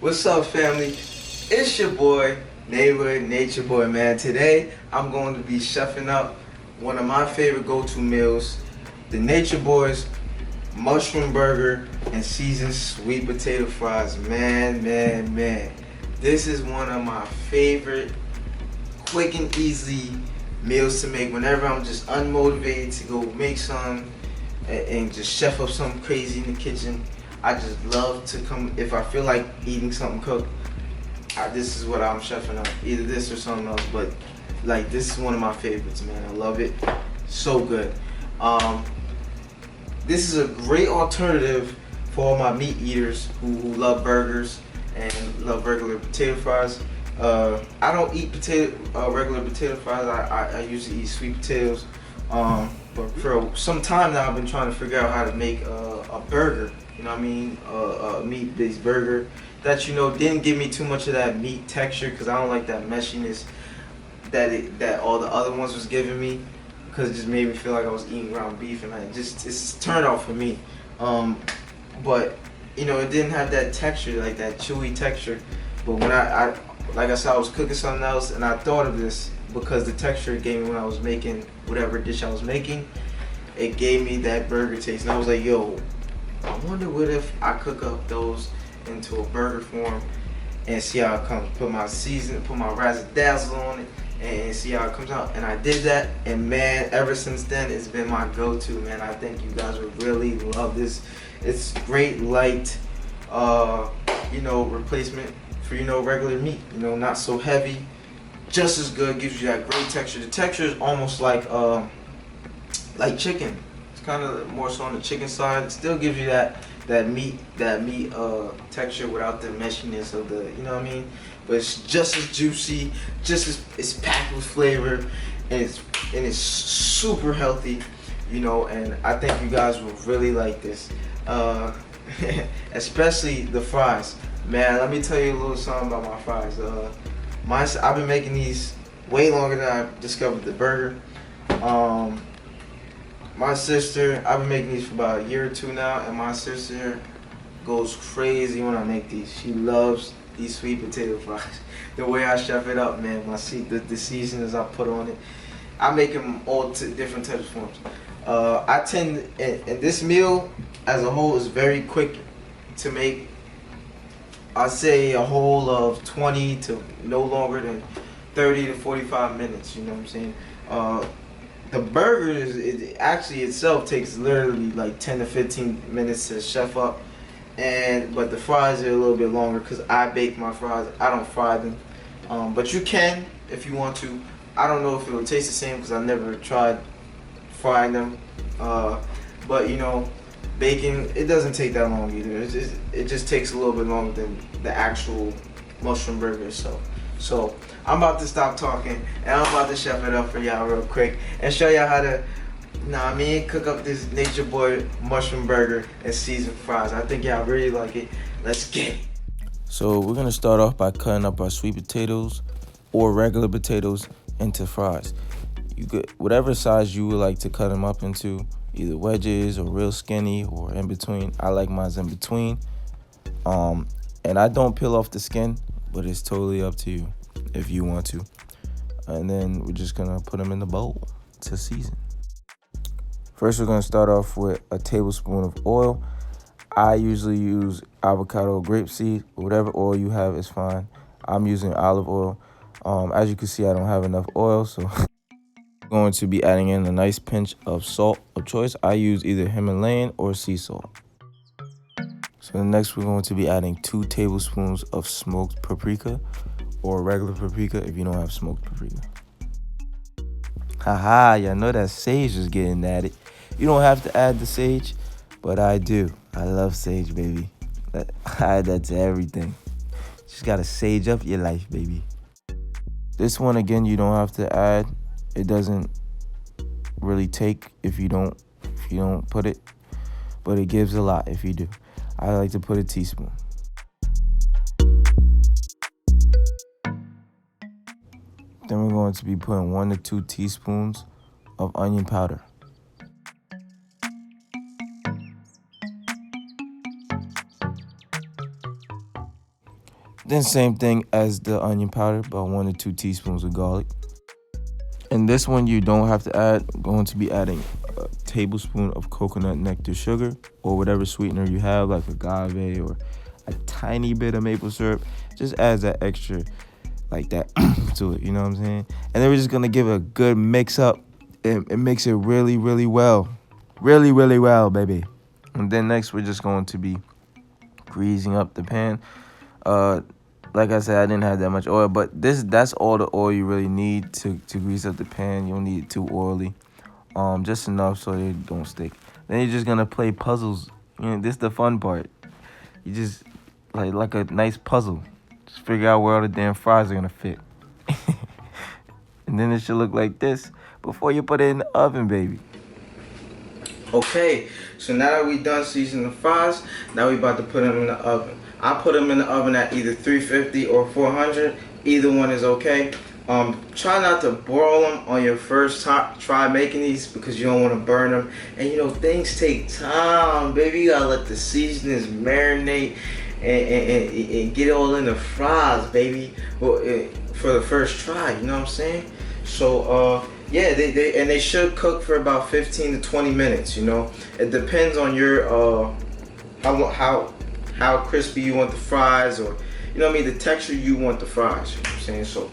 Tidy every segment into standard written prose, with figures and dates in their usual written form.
What's up, family? It's your boy, neighborhood nature boy, man. Today, I'm going to be chefing up one of my favorite go-to meals, the Nature Boys mushroom burger and seasoned sweet potato fries. Man. This is one of my favorite quick and easy meals to make whenever I'm just unmotivated to go make some and just chef up something crazy in the kitchen. I just love to come, if I feel like eating something cooked, this is what I'm chefing up. Either this or something else, but like this is one of my favorites, man. I love it. So good. This is a great alternative for all my meat eaters who love burgers and love regular potato fries. I don't eat regular potato fries. I usually eat sweet potatoes. But for some time now, I've been trying to figure out how to make a burger. You know what I mean? A meat-based burger that didn't give me too much of that meat texture, because I don't like that meshiness that all the other ones was giving me, because it just made me feel like I was eating ground beef, and it's a turn off for me. But it didn't have that texture, like that chewy texture. But when I like I said, I was cooking something else, and I thought of this because the texture it gave me when I was making whatever dish I was making. It gave me that burger taste, and I was like, yo, I wonder what if I cook up those into a burger form and see how it comes. Put my seasoning, put my razzle dazzle on it, and see how it comes out. And I did that, and man, ever since then, it's been my go-to, man. I think you guys would really love this. It's great, light, replacement for regular meat. Not so heavy, just as good. Gives you that great texture. The texture is almost like chicken. It's kind of more so on the chicken side. It still gives you that meat texture without the meshiness of the, you know what I mean? But it's just as juicy, it's packed with flavor, and it's super healthy, and I think you guys will really like this. Especially the fries. Man, let me tell you a little something about my fries. I've been making these way longer than I discovered the burger. My sister, I've been making these for about a year or two now, and my sister goes crazy when I make these. She loves these sweet potato fries. The way I chef it up, man, the seasonings I put on it. I make them all different types of forms. And this meal as a whole is very quick to make. I'd say a whole of 20 to no longer than 30 to 45 minutes, you know what I'm saying? The burger itself takes literally like 10 to 15 minutes to chef up, but the fries are a little bit longer because I bake my fries. I don't fry them, but you can if you want to. I don't know if it'll taste the same because I never tried frying them, but baking, it doesn't take that long either. It just takes a little bit longer than the actual mushroom burger itself. So I'm about to stop talking, and I'm about to chef it up for y'all real quick and show y'all how to, cook up this Nature Boy mushroom burger and seasoned fries. I think y'all really like it. Let's get it. So we're gonna start off by cutting up our sweet potatoes or regular potatoes into fries. You get whatever size you would like to cut them up into, either wedges or real skinny or in between. I like mine in between. And I don't peel off the skin, but it's totally up to you if you want to. And then we're just gonna put them in the bowl to season. First, we're gonna start off with a tablespoon of oil. I usually use avocado, grapeseed, whatever oil you have is fine. I'm using olive oil. As you can see, I don't have enough oil, so I'm going to be adding in a nice pinch of salt of choice. I use either Himalayan or sea salt. So next, we're going to be adding 2 tablespoons of smoked paprika or regular paprika if you don't have smoked paprika. Haha, y'all know that sage is getting at it. You don't have to add the sage, but I do. I love sage, baby. I add that to everything. Just gotta sage up your life, baby. This one, again, you don't have to add. It doesn't really take if you don't put it, but it gives a lot if you do. I like to put a teaspoon. Then we're going to be putting 1 to 2 teaspoons of onion powder. Then same thing as the onion powder, about 1 to 2 teaspoons of garlic. And this one you don't have to add. I'm going to be adding a tablespoon of coconut nectar sugar or whatever sweetener you have, like agave or a tiny bit of maple syrup. Just adds that extra, like that to it, you know what I'm saying? And then we're just gonna give it a good mix up. It makes it really, really well. Really, really well, baby. And then next we're just going to be greasing up the pan. Uh, like I said, I didn't have that much oil, but that's all the oil you really need to grease up the pan. You don't need it too oily. Just enough so they don't stick. Then you're just gonna play puzzles. You know, this is the fun part. You just like a nice puzzle. Just figure out where all the damn fries are gonna fit. And then it should look like this before you put it in the oven, baby. Okay, so now that we done seasoning the fries, now we about to put them in the oven. I put them in the oven at either 350 or 400. Either one is okay. Try not to broil them on your first try making these because you don't want to burn them. And you know, things take time, baby. You gotta let the seasonings marinate and get it all in the fries, baby. Well, for the first try, you know what I'm saying? So, yeah, they should cook for about 15 to 20 minutes. You know, it depends on your how crispy you want the fries, or you know what I mean, the texture you want the fries. You know what I'm saying? So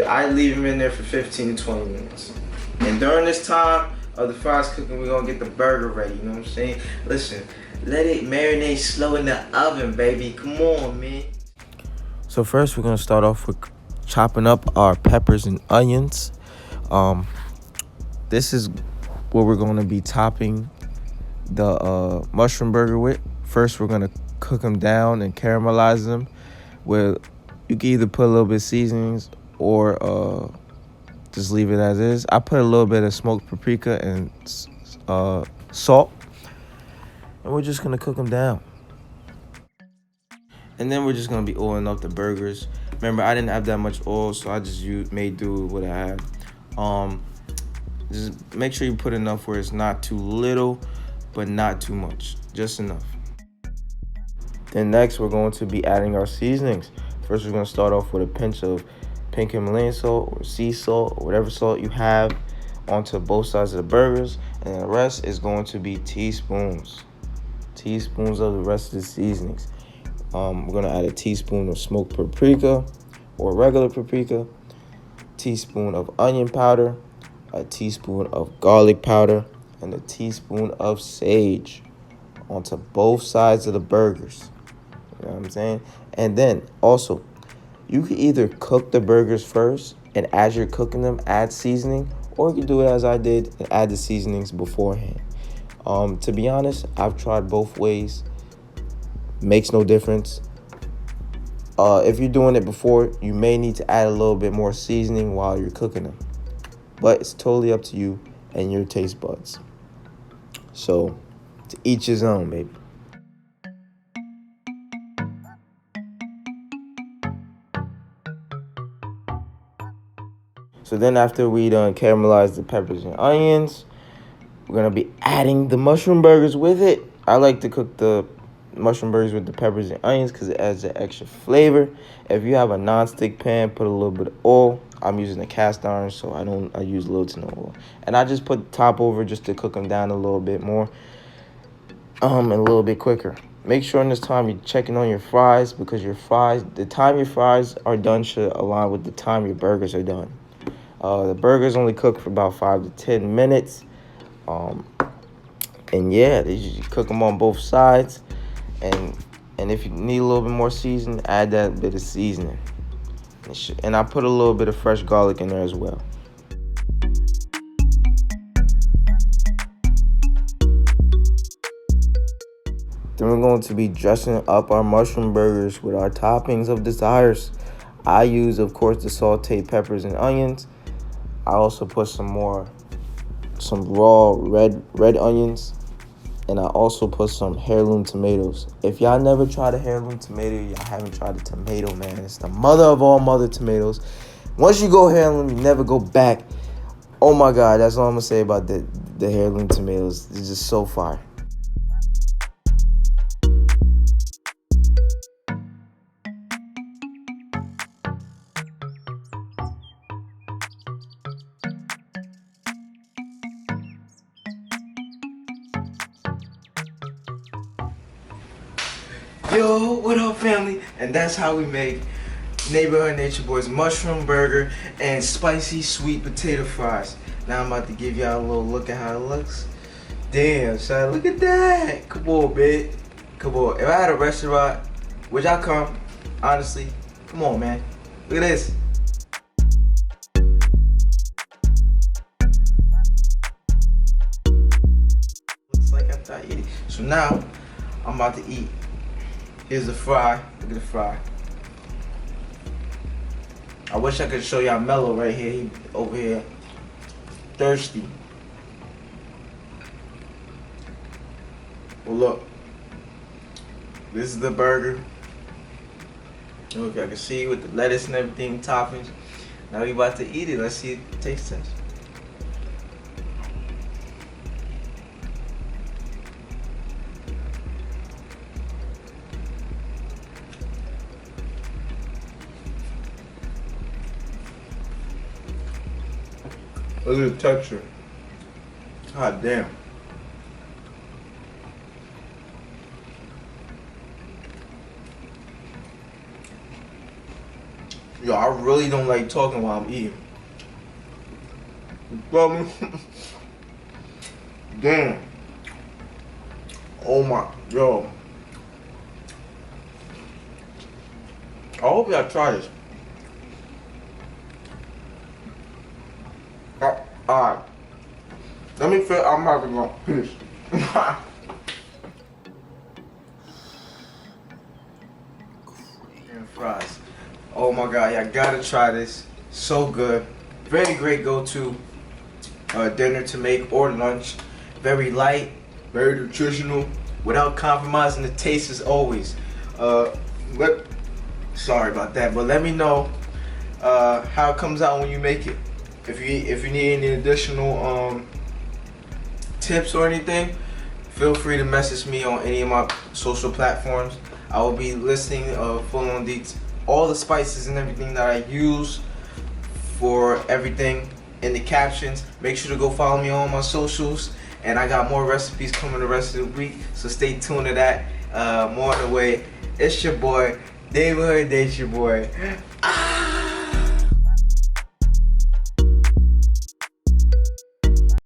I leave them in there for 15 to 20 minutes. And during this time of the fries cooking, we're gonna get the burger ready. You know what I'm saying? Listen, let it marinate slow in the oven, baby. Come on, man. So first we're gonna start off with chopping up our peppers and onions. This is what we're gonna be topping the mushroom burger with. First, we're gonna cook them down and caramelize them. Where you can either put a little bit of seasonings or just leave it as is. I put a little bit of smoked paprika and salt, and we're just gonna cook them down. And then we're just gonna be oiling up the burgers. Remember, I didn't have that much oil, so I just made do with what I had. Just make sure you put enough where it's not too little, but not too much, just enough. Then next, we're going to be adding our seasonings. First, we're going to start off with a pinch of pink Himalayan salt or sea salt or whatever salt you have onto both sides of the burgers. And the rest is going to be teaspoons. Teaspoons of the rest of the seasonings. We're going to add a teaspoon of smoked paprika or regular paprika, teaspoon of onion powder, a teaspoon of garlic powder, and a teaspoon of sage onto both sides of the burgers. You know what I'm saying? And then also, you can either cook the burgers first and as you're cooking them, add seasoning, or you can do it as I did and add the seasonings beforehand. To be honest, I've tried both ways. Makes no difference. If you're doing it before, you may need to add a little bit more seasoning while you're cooking them. But it's totally up to you and your taste buds. So, to each his own, baby. So then after we done caramelize the peppers and onions, we're going to be adding the mushroom burgers with it. I like to cook the mushroom burgers with the peppers and onions because it adds that extra flavor. If you have a non-stick pan, put a little bit of oil. I'm using a cast iron, so I use little to no oil. And I just put the top over just to cook them down a little bit more, and a little bit quicker. Make sure in this time you're checking on your fries because the time your fries are done should align with the time your burgers are done. The burgers only cook for about 5 to 10 minutes. And yeah, you cook them on both sides. And if you need a little bit more seasoning, add that bit of seasoning. And I put a little bit of fresh garlic in there as well. Then we're going to be dressing up our mushroom burgers with our toppings of desires. I use, of course, the sauteed peppers and onions. I also put some raw red onions. And I also put some heirloom tomatoes. If y'all never tried a heirloom tomato, y'all haven't tried a tomato, man. It's the mother of all mother tomatoes. Once you go heirloom, you never go back. Oh my God, that's all I'm gonna say about the heirloom tomatoes. It's just so fire. Yo, what up, family? And that's how we make Neighborhood Nature Boys mushroom burger and spicy sweet potato fries. Now I'm about to give y'all a little look at how it looks. Damn, son, look at that. Come on, babe. Come on. If I had a restaurant, would y'all come? Honestly, come on, man. Look at this. Looks like after I eat it. So now, I'm about to eat. Here's the fry. Look at the fry. I wish I could show y'all Mello right here. He over here thirsty. Well, look. This is the burger. Look, I can see with the lettuce and everything, toppings. Now we about to eat it. Let's see it taste test. Look at the texture. God damn. Yo, I really don't like talking while I'm eating. You feel me? Damn. Oh my, yo. I hope y'all try this. Alright. Let me feel, I'm about to go. Finish. And fries. Oh my god, y'all gotta try this. So good. Very great go-to dinner to make or lunch. Very light, very nutritional, without compromising the taste as always. Sorry about that, but let me know how it comes out when you make it. If you need any additional tips or anything, feel free to message me on any of my social platforms. I will be listing full on details, all the spices and everything that I use for everything in the captions. Make sure to go follow me on my socials, and I got more recipes coming the rest of the week, so stay tuned to that. More on the way. It's your boy, Neighborhood Nature Boy.